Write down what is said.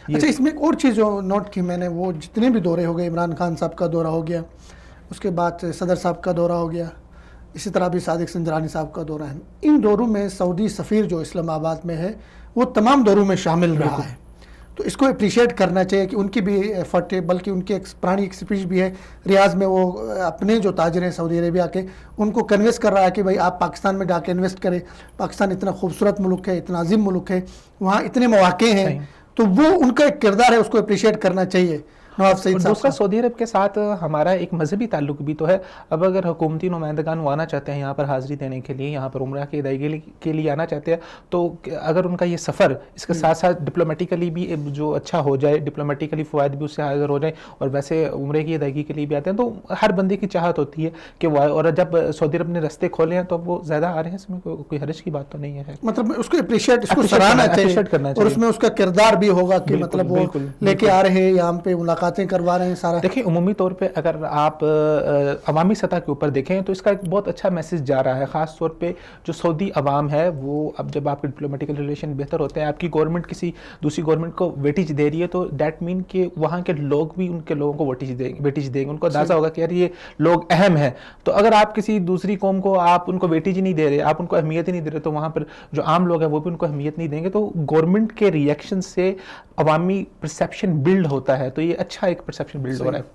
अच्छा, इसमें एक और चीज़ जो नोट की मैंने, वो जितने भी दौरे हो गए, इमरान खान साहब का दौरा हो गया, उसके बाद सदर साहब का दौरा हो गया, इसी तरह भी सादिक संजरानी साहब का दौरा है, इन दौरों में सऊदी सफ़ीर जो इस्लामाबाद में है वो तमाम दौरों में शामिल रहा बिल्कुल। है। तो इसको अप्रिशिएट करना चाहिए कि उनकी भी एफर्ट है, बल्कि उनकी एक पुरानी एक स्पीच भी है रियाज में, वो अपने जो ताजर हैं सऊदी अरेबिया के, उनको कन्विंस कर रहा है कि भाई आप पाकिस्तान में जाके इन्वेस्ट करें, पाकिस्तान इतना खूबसूरत मुल्क है, इतना अजीम मुल्क है, वहाँ इतने मौके हैं। सही। तो वो उनका एक किरदार है, उसको अप्रिशिएट करना चाहिए नवाब सईद और साहब दूसरा, का। सऊदी अरब के साथ हमारा एक मजहबी ताल्लुक भी तो है। अब अगर हुकूमती नुमाइंदगान वो आना चाहते हैं यहाँ पर हाज़िरी देने के लिए, यहाँ पर उम्रा की अदायगी के लिए आना चाहते हैं, तो अगर उनका ये सफ़र इसके साथ साथ डिप्लोमेटिकली भी जो अच्छा हो जाए, डिप्लोमेटिकली फ़वाद भी उससे हाजिर हो जाए, और वैसे उम्रे की अदायगी के लिए भी आते हैं, तो हर बंदे की चाहत होती है कि वो आए। और जब सऊदी अरब ने रास्ते खोले हैं तो वो ज़्यादा आ रहे हैं, इसमें कोई हर्ज की बात तो नहीं है। मतलब उसको अप्रिशिएट, इसको अप्रिशिएट सराहना करना, चाहिए, अप्रिशिएट करना और चाहिए। उसमें उसका किरदार भी होगा कि बिल्कुल मतलब वो बिल्कुल लेके बिल्कुल। आ रहे हैं, यहाँ पे मुलाकातें करवा रहे हैं सारा। देखिए, उमूमी तौर पे अगर आप अवामी सतह के ऊपर देखें तो इसका एक बहुत अच्छा मैसेज जा रहा है, ख़ास तौर पे जो सऊदी अवाम है वो, अब जब आपके डिप्लोमेटिकल रिलेशन बेहतर होते हैं, आपकी गवर्नमेंट किसी दूसरी गवर्नमेंट को वेटेज दे रही है, तो दैट मीन कि वहाँ के लोग भी उनके लोगों को वेटेज देंगे, उनको अंदाज़ा होगा कि यार ये लोग अहम है। तो अगर आप किसी दूसरी कौम को आप उनको वेटेज ही नहीं दे रहे, आप उनको अहमियत ही नहीं दे रहे, तो वहाँ पर जो आम लोग हैं वो भी उनको अहमियत नहीं देंगे, तो गवर्नमेंट के रिएक्शन से अवामी परसेप्शन बिल्ड होता है। तो ये अच्छा एक परसेप्शन बिल्ड हो रहा है।